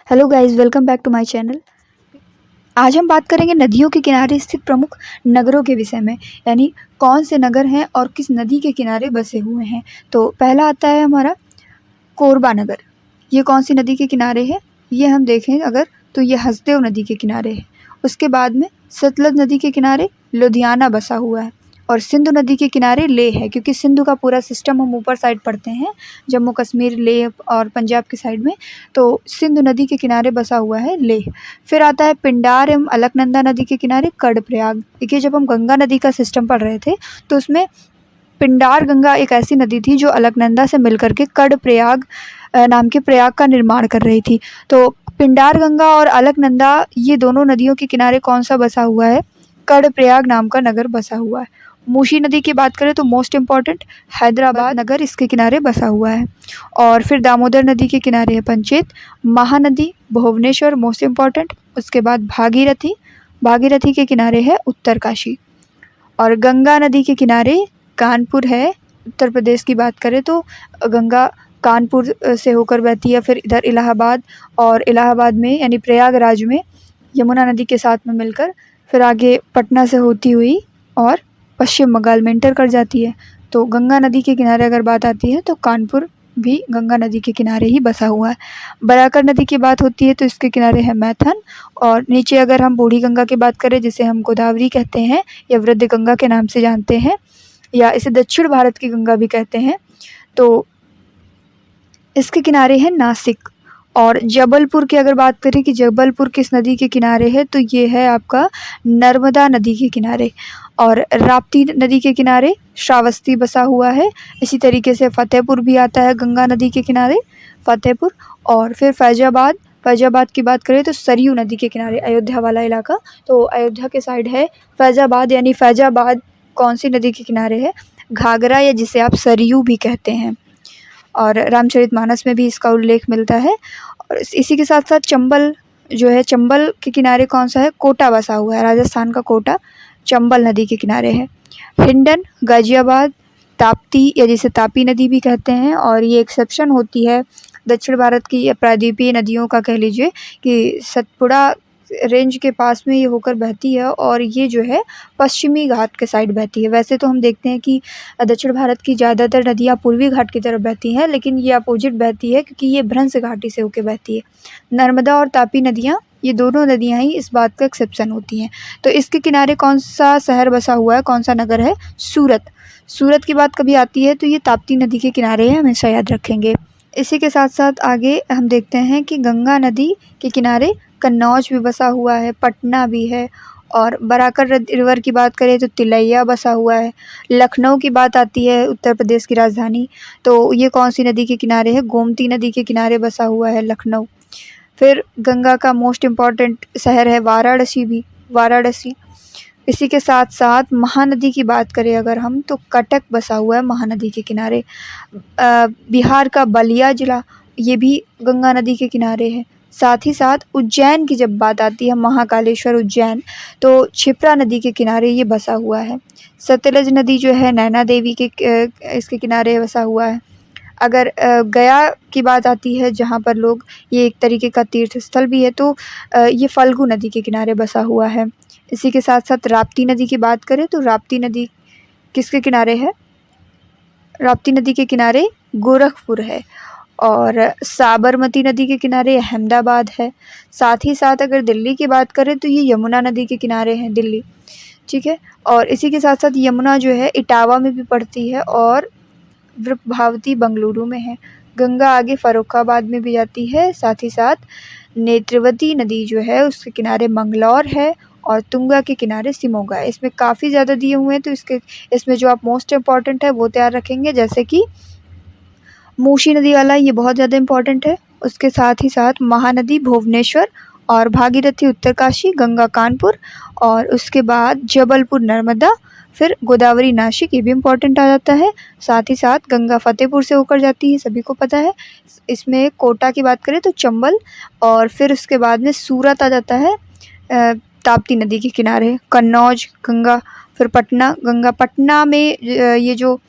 Hello guys, welcome back to my channel. आज हम बात करेंगे नदियों के किनारे स्थित प्रमुख नगरों के विषय में, यानी कौन से नगर हैं और किस नदी के किनारे बसे हुए हैं। तो पहला आता है हमारा कोरबा नगर। ये कौन सी नदी के किनारे है? ये हम देखें अगर तो ये हसदेव नदी के किनारे है। उसके बाद में सतलज नदी के किनारे लुधियाना बसा हुआ है और सिंधु नदी के किनारे लेह है, क्योंकि सिंधु का पूरा सिस्टम हम ऊपर साइड पढ़ते हैं, जम्मू कश्मीर, लेह और पंजाब की साइड में। तो सिंधु नदी के किनारे बसा हुआ है लेह। फिर आता है पिंडार एवं अलकनंदा नदी के किनारे कर्णप्रयाग। देखिए, जब हम गंगा नदी का सिस्टम पढ़ रहे थे तो उसमें पिंडार गंगा एक ऐसी नदी थी जो अलकनंदा से मिलकर के कर्णप्रयाग नाम के प्रयाग का निर्माण कर रही थी। तो पिंडार गंगा और अलकनंदा, ये दोनों नदियों के किनारे कौन सा बसा हुआ है? कर्णप्रयाग नाम का नगर बसा हुआ है। मूशी नदी की बात करें तो मोस्ट इम्पॉर्टेंट हैदराबाद नगर इसके किनारे बसा हुआ है। और फिर दामोदर नदी के किनारे है पंचेत। Mahanadi Bhubaneswar most important. उसके बाद भागीरथी, भागीरथी के किनारे है उत्तरकाशी। और गंगा नदी के किनारे कानपुर है। उत्तर प्रदेश की बात करें तो गंगा कानपुर से होकर बहती है, फिर इधर इलाहाबाद, और इलाहाबाद में यानी प्रयागराज में यमुना नदी के साथ में मिलकर फिर आगे पटना से होती हुई और पश्चिम बंगाल में इंटर कर जाती है। तो गंगा नदी के किनारे अगर बात आती है तो कानपुर भी गंगा नदी के किनारे ही बसा हुआ है। बराकर नदी की बात होती है तो इसके किनारे है मैथन। और नीचे अगर हम बूढ़ी गंगा की बात करें, जिसे हम गोदावरी कहते हैं या वृद्ध गंगा के नाम से जानते हैं, या इसे दक्षिण भारत की गंगा भी कहते हैं, तो इसके किनारे है नासिक। और जबलपुर की अगर बात करें कि जबलपुर किस नदी के किनारे है, तो ये है आपका नर्मदा नदी के किनारे। और राप्ती नदी के किनारे श्रावस्ती बसा हुआ है। इसी तरीके से फतेहपुर भी आता है गंगा नदी के किनारे, फतेहपुर। और फिर फैजाबाद, फैजाबाद की बात करें तो सरयू नदी के किनारे, अयोध्या वाला इलाका, तो अयोध्या के साइड है फैजाबाद। यानी फैजाबाद कौन सी नदी के किनारे है? घाघरा, या जिसे आप सरयू भी कहते हैं। और रामचरितमानस में भी इसका उल्लेख मिलता है। और इसी के साथ साथ चंबल जो है, चंबल के किनारे कौन सा है? कोटा बसा हुआ है। राजस्थान का कोटा चंबल नदी के किनारे है। हिंडन, गाजियाबाद, ताप्ती, या जिसे तापी नदी भी कहते हैं, और ये एक्सेप्शन होती है दक्षिण भारत की प्रायद्वीपीय नदियों का, कह लीजिए कि सतपुड़ा रेंज के पास में ये होकर बहती है, और ये जो है पश्चिमी घाट के साइड बहती है। वैसे तो हम देखते हैं कि दक्षिण भारत की ज़्यादातर नदियाँ पूर्वी घाट की तरफ बहती हैं, लेकिन ये अपोजिट बहती है क्योंकि ये भ्रंश घाटी से होकर बहती है। नर्मदा और तापी नदियाँ, ये दोनों नदियाँ ही इस बात का एक्सेप्शन होती हैं। तो इसके किनारे कौन सा शहर बसा हुआ है, कौन सा नगर है? सूरत। सूरत की बात कभी आती है तो ये ताप्ती नदी के किनारे है, हमेशा याद रखेंगे। इसी के साथ साथ आगे हम देखते हैं कि गंगा नदी के किनारे कन्नौज भी बसा हुआ है, पटना भी है। और बराकर रिवर की बात करें तो तिलैया बसा हुआ है। लखनऊ की बात आती है, उत्तर प्रदेश की राजधानी, तो ये कौन सी नदी के किनारे है? गोमती नदी के किनारे बसा हुआ है लखनऊ। फिर गंगा का मोस्ट इम्पॉर्टेंट शहर है वाराणसी भी, वाराणसी। इसी के साथ साथ महानदी की बात करें अगर हम, तो कटक बसा हुआ है महानदी के किनारे। बिहार का बलिया जिला, ये भी गंगा नदी के किनारे है। साथ ही साथ उज्जैन की जब बात आती है, महाकालेश्वर उज्जैन, तो क्षिप्रा नदी के किनारे ये बसा हुआ है। सतलज नदी जो है नैना देवी के इसके किनारे बसा हुआ है। अगर गया की बात आती है, जहाँ पर लोग, ये एक तरीके का तीर्थ स्थल भी है, तो ये फल्गु नदी के किनारे बसा हुआ है। इसी के साथ साथ राप्ती नदी की बात करें तो राप्ती नदी किसके किनारे है? राप्ती नदी के किनारे गोरखपुर है। और साबरमती नदी के किनारे अहमदाबाद है। साथ ही साथ अगर दिल्ली की बात करें तो ये यमुना नदी के किनारे हैं दिल्ली, ठीक है। और इसी के साथ साथ यमुना जो है इटावा में भी पड़ती है और वृषभावती बेंगलुरु में है। गंगा आगे फर्रुखाबाद में भी जाती है। साथ ही साथ नेत्रवती नदी जो है उसके किनारे मंगलौर है, और तुंगा के किनारे सिमोगा है। इसमें काफ़ी ज़्यादा दिए हुए हैं, तो इसमें जो आप मोस्ट इम्पॉर्टेंट है वो तैयार रखेंगे, जैसे कि मूशी नदी वाला, ये बहुत ज़्यादा इम्पॉर्टेंट है। उसके साथ ही साथ महानदी भुवनेश्वर, और भागीरथी उत्तरकाशी, गंगा कानपुर, और उसके बाद जबलपुर नर्मदा, फिर गोदावरी नासिक, ये भी इम्पॉर्टेंट आ जाता है। साथ ही साथ गंगा फतेहपुर से होकर जाती है, सभी को पता है। इसमें कोटा की बात करें तो चंबल, और फिर उसके बाद में सूरत आ जाता है ताप्ती नदी के किनारे। कन्नौज गंगा, फिर पटना गंगा, पटना में ये जो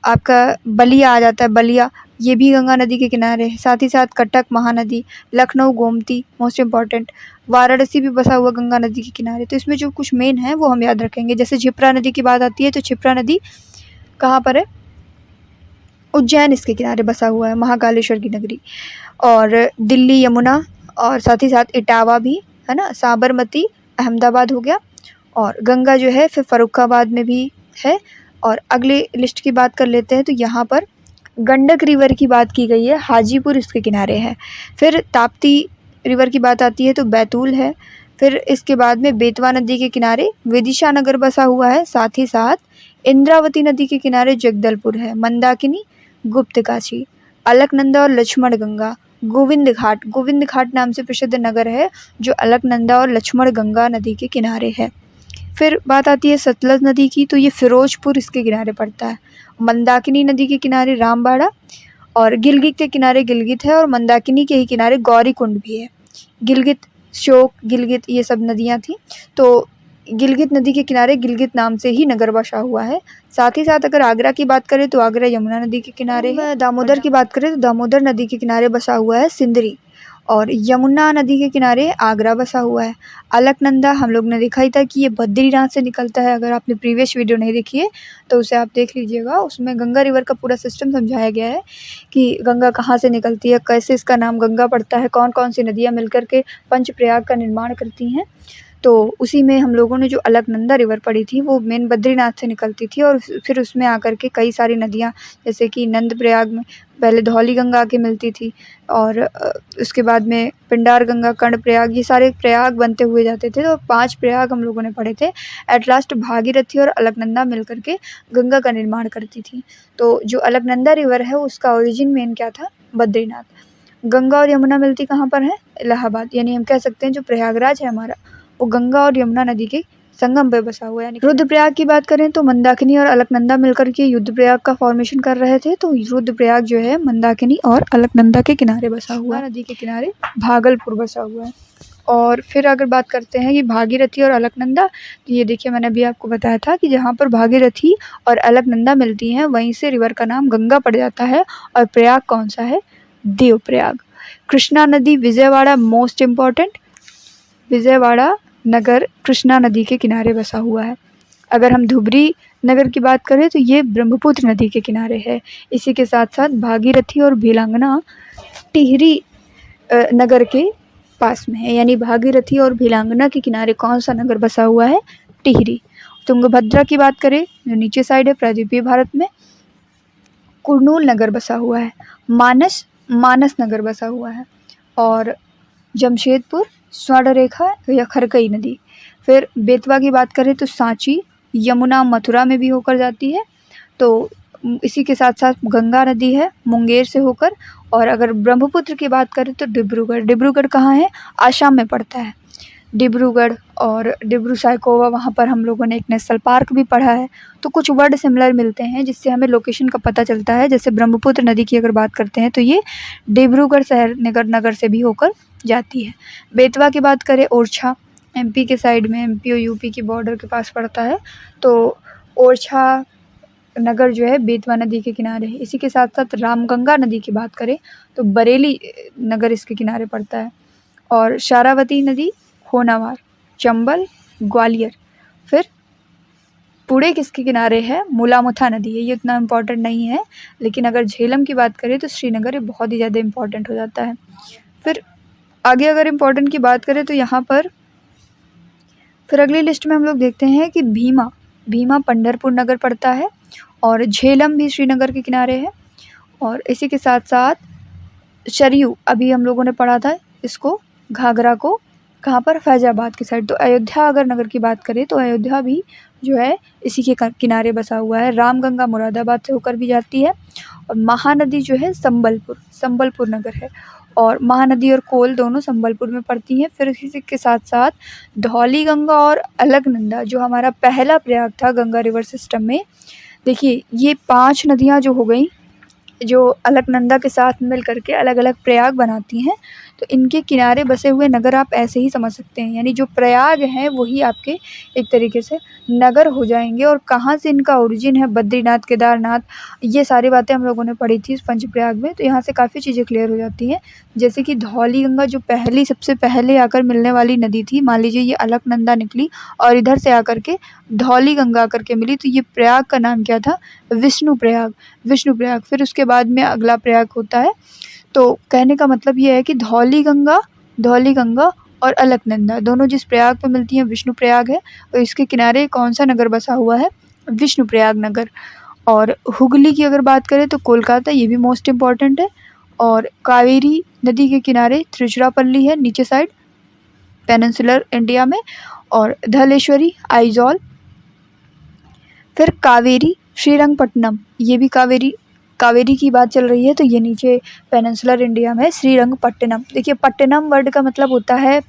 आपका बलिया आ जाता है, बलिया, ये भी गंगा नदी के किनारे है। साथ ही साथ कटक महानदी, लखनऊ गोमती, मोस्ट इम्पॉर्टेंट, वाराणसी भी बसा हुआ गंगा नदी के किनारे। तो इसमें जो कुछ मेन है वो हम याद रखेंगे। जैसे क्षिप्रा नदी की बात आती है तो क्षिप्रा नदी कहाँ पर है? उज्जैन इसके किनारे बसा हुआ है, महाकालेश्वर की नगरी। और दिल्ली यमुना, और साथ ही साथ इटावा भी है ना, साबरमती अहमदाबाद हो गया। और गंगा जो है फिर फर्रुखाबाद में भी है। और अगले लिस्ट की बात कर लेते हैं तो यहाँ पर गंडक रिवर की बात की गई है, हाजीपुर इसके किनारे है। फिर ताप्ती रिवर की बात आती है तो बैतूल है। फिर इसके बाद में बेतवा नदी के किनारे विदिशा नगर बसा हुआ है। साथ ही साथ इंद्रावती नदी के किनारे जगदलपुर है। मंदाकिनी, गुप्तकाशी, अलकनंदा और लक्ष्मण गंगा, गोविंद घाट नाम से प्रसिद्ध नगर है जो अलकनंदा और लक्ष्मण गंगा नदी के किनारे है। फिर बात आती है सतलज नदी की तो ये फिरोजपुर इसके किनारे पड़ता है। मंदाकिनी नदी के किनारे रामबाड़ा, और गिलगित के किनारे गिलगित है, और मंदाकिनी के ही किनारे गौरीकुंड भी है। गिलगित, श्योक, गिलगित ये सब नदियाँ थी। तो गिलगित नदी के किनारे गिलगित नाम से ही नगर बसा हुआ है। साथ ही साथ अगर आगरा की बात करें तो आगरा यमुना नदी के किनारे है। दामोदर की बात करें तो दामोदर नदी के किनारे बसा हुआ है सिंदरी, और यमुना नदी के किनारे आगरा बसा हुआ है। अलकनंदा हम लोग ने देखा ही था कि ये बद्रीनाथ से निकलता है। अगर आपने प्रीवियस वीडियो नहीं देखी है तो उसे आप देख लीजिएगा, उसमें गंगा रिवर का पूरा सिस्टम समझाया गया है कि गंगा कहाँ से निकलती है, कैसे इसका नाम गंगा पड़ता है, कौन कौन सी नदियाँ मिलकर के पंचप्रयाग का निर्माण करती हैं। तो उसी में हम लोगों ने जो अलकनंदा रिवर पढ़ी थी वो मेन बद्रीनाथ से निकलती थी, और फिर उसमें आकर के कई सारी नदियाँ, जैसे कि नंद प्रयाग में पहले धौली गंगा आके मिलती थी, और उसके बाद में पिंडार गंगा, कर्ण प्रयाग, ये सारे प्रयाग बनते हुए जाते थे। तो 5 प्रयाग हम लोगों ने पढ़े थे। एट लास्ट भागीरथी और अलकनंदा मिल के गंगा का निर्माण करती थी। तो जो अलकनंदा रिवर है उसका ओरिजिन मेन क्या था? बद्रीनाथ। गंगा और यमुना मिलती कहाँ पर है? इलाहाबाद। यानी हम कह सकते हैं जो प्रयागराज है हमारा वो गंगा और यमुना नदी के संगम पे बसा हुआ है। यानी रुद्रप्रयाग की बात करें तो मंदाकिनी और अलकनंदा मिलकर के युद्धप्रयाग का फॉर्मेशन कर रहे थे। तो रुद्रप्रयाग जो है मंदाकिनी और अलकनंदा के किनारे बसा हुआ है, नदी के किनारे भागलपुर बसा हुआ है। और फिर अगर बात करते हैं कि भागीरथी और अलकनंदा, तो ये देखिए मैंने अभी आपको बताया था कि जहाँ पर भागीरथी और अलकनंदा मिलती हैं वहीं से रिवर का नाम गंगा पड़ जाता है। और प्रयाग कौन सा है? देवप्रयाग। कृष्णा नदी विजयवाड़ा, मोस्ट इम्पॉर्टेंट, विजयवाड़ा नगर कृष्णा नदी के किनारे बसा हुआ है। अगर हम धुबरी नगर की बात करें तो ये ब्रह्मपुत्र नदी के किनारे है। इसी के साथ साथ भागीरथी और भिलांगना टिहरी नगर के पास में है। यानी भागीरथी और भिलांगना के किनारे कौन सा नगर बसा हुआ है? टिहरी। तुंगभद्रा की बात करें जो नीचे साइड है प्रायद्वीपीय भारत में, कुर्नूल नगर बसा हुआ है। मानस नगर बसा हुआ है। और जमशेदपुर स्वर्णरेखा या खरकई नदी। फिर बेतवा की बात करें तो सांची, यमुना मथुरा में भी होकर जाती है। तो इसी के साथ साथ गंगा नदी है मुंगेर से होकर। और अगर ब्रह्मपुत्र की बात करें तो डिब्रूगढ़ कहाँ है? आसाम में पड़ता है डिब्रूगढ़। और डिब्रू साइखोवा, वहाँ पर हम लोगों ने एक नेशनल पार्क भी पढ़ा है। तो कुछ वर्ड सिमिलर मिलते हैं जिससे हमें लोकेशन का पता चलता है। जैसे ब्रह्मपुत्र नदी की अगर बात करते हैं तो ये डिब्रूगढ़ शहर नगर से भी होकर जाती है। बेतवा की बात करें, ओरछा एमपी के साइड में, एमपी और यूपी की बॉर्डर के पास पड़ता है। तो ओरछा नगर जो है बेतवा नदी के किनारे है। इसी के साथ साथ रामगंगा नदी की बात करें तो बरेली नगर इसके किनारे पड़ता है। और शारावती नदी होनावार, चंबल, ग्वालियर। फिर पुणे किसके किनारे है? मुलामुथा नदी है। ये उतना इम्पोर्टेंट नहीं है, लेकिन अगर झेलम की बात करें तो श्रीनगर ये बहुत ही ज़्यादा इम्पोर्टेंट हो जाता है। फिर आगे अगर इम्पोर्टेंट की बात करें तो यहाँ पर फिर अगली लिस्ट में हम लोग देखते हैं कि भीमा पंढरपुर नगर पड़ता है, और झेलम भी श्रीनगर के किनारे है। और इसी के साथ साथ सरयू, अभी हम लोगों ने पढ़ा था इसको, घाघरा को, कहाँ पर? फैजाबाद की साइड। तो अयोध्या अगर नगर की बात करें तो अयोध्या भी जो है इसी के किनारे बसा हुआ है। रामगंगा मुरादाबाद से होकर भी जाती है। और महानदी जो है संबलपुर नगर है। और महानदी और कोल दोनों संबलपुर में पड़ती हैं। फिर इसी के साथ साथ धौली गंगा और अलकनंदा जो हमारा पहला प्रयाग था गंगा रिवर सिस्टम में। देखिए ये 5 नदियाँ जो हो गई, जो अलकनंदा के साथ मिल करके अलग अलग प्रयाग बनाती हैं। तो इनके किनारे बसे हुए नगर आप ऐसे ही समझ सकते हैं, यानी जो प्रयाग हैं वही आपके एक तरीके से नगर हो जाएंगे। और कहाँ से इनका ओरिजिन है, बद्रीनाथ, केदारनाथ, ये सारी बातें हम लोगों ने पढ़ी थी इस पंचप्रयाग में। तो यहाँ से काफ़ी चीज़ें क्लियर हो जाती हैं, जैसे कि धौली गंगा जो सबसे पहले आकर मिलने वाली नदी थी, मान लीजिए ये अलकनंदा निकली और इधर से आकर के धौली गंगा आकर के मिली, तो ये प्रयाग का नाम क्या था, विष्णु प्रयाग। फिर उसके बाद में अगला प्रयाग होता है। तो कहने का मतलब ये है कि धौली गंगा और अलकनंदा दोनों जिस प्रयाग पे मिलती हैं विष्णु प्रयाग है, और इसके किनारे कौन सा नगर बसा हुआ है, विष्णु प्रयाग नगर। और हुगली की अगर बात करें तो कोलकाता, ये भी मोस्ट इम्पॉर्टेंट है। और कावेरी नदी के किनारे त्रिचुरापल्ली है नीचे साइड, पेनिनसुलर इंडिया में। और धलेश्वरी, आइजॉल। फिर कावेरी, श्रीरंगपट्टनम, ये भी कावेरी की बात चल रही है, तो ये नीचे पेनिनसुलर इंडिया में है, श्रीरंगपट्टनम। देखिए पट्टनम वर्ड का मतलब होता है,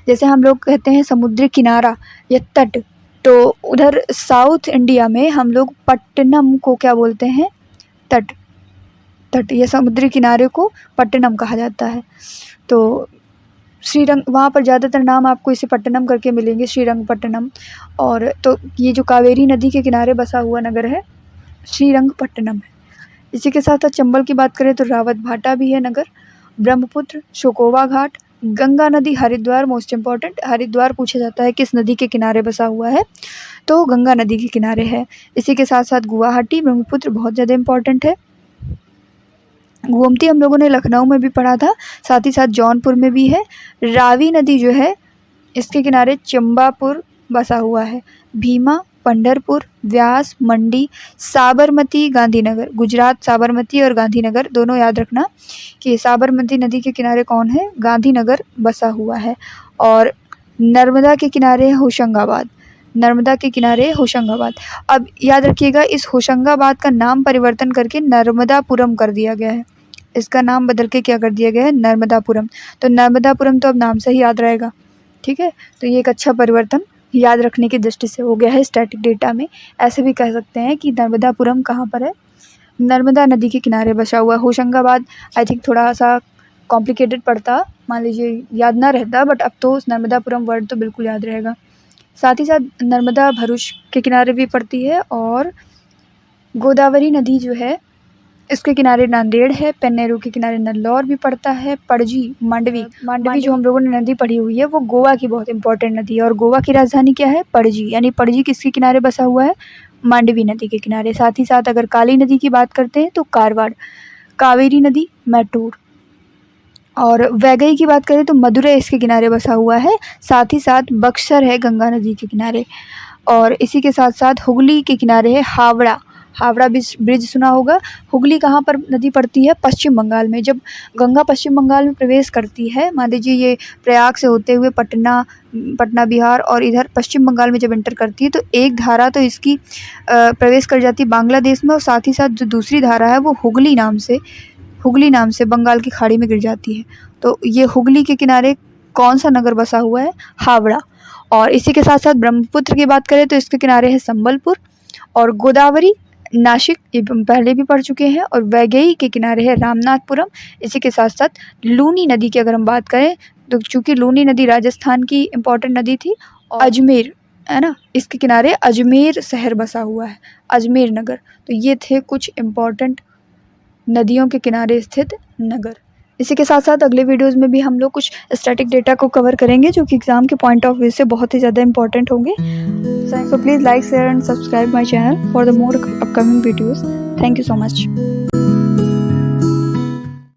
जैसे हम लोग कहते हैं समुद्री किनारा या तट, तो उधर साउथ इंडिया में हम लोग पट्टनम को क्या बोलते हैं, तट। ये समुद्री किनारे को पट्टनम कहा जाता है। तो वहाँ पर ज़्यादातर नाम आपको इसे पट्टनम करके मिलेंगे, श्रीरंगपट्टनम। और तो ये जो कावेरी नदी के किनारे बसा हुआ नगर है श्रीरंगपट्टनम है। इसी के साथ साथ चंबल की बात करें तो रावत भाटा भी है नगर, ब्रह्मपुत्र, शोकोवा घाट, गंगा नदी, हरिद्वार। मोस्ट इम्पॉर्टेंट, हरिद्वार पूछा जाता है किस नदी के किनारे बसा हुआ है, तो गंगा नदी के किनारे है। इसी के साथ साथ गुवाहाटी, ब्रह्मपुत्र बहुत ज़्यादा इम्पॉर्टेंट है। गोमती हम लोगों ने लखनऊ में भी पढ़ा था, साथ ही साथ जौनपुर में भी है। रावी नदी जो है इसके किनारे चंबापुर बसा हुआ है। भीमा, पंढरपुर, व्यास, मंडी, साबरमती, गांधीनगर। गुजरात साबरमती और गांधीनगर दोनों याद रखना कि साबरमती नदी के किनारे कौन है, गांधीनगर बसा हुआ है। और नर्मदा के किनारे होशंगाबाद, अब याद रखिएगा इस होशंगाबाद का नाम परिवर्तन करके नर्मदापुरम कर दिया गया है। इसका नाम बदल के क्या कर दिया गया है, नर्मदापुरम। तो नर्मदापुरम तो अब नाम से ही याद रहेगा, ठीक है। तो ये एक अच्छा परिवर्तन याद रखने की दृष्टि से हो गया है स्टैटिक डेटा में। ऐसे भी कह सकते हैं कि नर्मदापुरम कहाँ पर है, नर्मदा नदी के किनारे बसा हुआ है। होशंगाबाद आई थिंक थोड़ा सा कॉम्प्लिकेटेड पड़ता, मान लीजिए याद ना रहता, बट अब तो नर्मदापुरम वर्ड तो बिल्कुल याद रहेगा। साथ ही साथ नर्मदा भरूच के किनारे भी पड़ती है। और गोदावरी नदी जो है इसके किनारे नांदेड़ है। पेन्नेरू के किनारे नल्लौर भी पड़ता है। पणजी, मांडवी जो हम लोगों ने नदी पढ़ी हुई है वो गोवा की बहुत इंपॉर्टेंट नदी है। और गोवा की राजधानी क्या है, पणजी, यानी पणजी किसके किनारे बसा हुआ है, मांडवी नदी के किनारे। साथ ही साथ अगर काली नदी की बात करते हैं तो कारवाड़, कावेरी नदी मैटूर। और वैगई की बात करें तो मदुरै इसके किनारे बसा हुआ है। साथ ही साथ बक्सर है गंगा नदी के किनारे। और इसी के साथ साथ हुगली के किनारे है हावड़ा ब्रिज सुना होगा। हुगली कहाँ पर नदी पड़ती है, पश्चिम बंगाल में। जब गंगा पश्चिम बंगाल में प्रवेश करती है, मान लीजिए ये प्रयाग से होते हुए पटना बिहार और इधर पश्चिम बंगाल में जब एंटर करती है, तो एक धारा तो इसकी प्रवेश कर जाती है बांग्लादेश में, और साथ ही साथ जो दूसरी धारा है वो हुगली नाम से बंगाल की खाड़ी में गिर जाती है। तो ये हुगली के किनारे कौन सा नगर बसा हुआ है, हावड़ा। और इसी के साथ साथ ब्रह्मपुत्र की बात करें तो इसके किनारे है संबलपुर। और गोदावरी, नासिक, ये पहले भी पढ़ चुके हैं। और वैगई के किनारे है रामनाथपुरम। इसी के साथ साथ लूनी नदी की अगर हम बात करें तो चूँकि लूनी नदी राजस्थान की इम्पोर्टेंट नदी थी, और अजमेर है ना, इसके किनारे अजमेर शहर बसा हुआ है, अजमेर नगर। तो ये थे कुछ इम्पॉर्टेंट नदियों के किनारे स्थित नगर। इसी के साथ साथ अगले वीडियोज़ में भी हम लोग कुछ स्टैटिक डेटा को कवर करेंगे जो कि एग्ज़ाम के पॉइंट ऑफ व्यू से बहुत ही ज़्यादा इंपॉर्टेंट होंगे। So please like, share and subscribe my channel for the more upcoming videos. Thank you so much.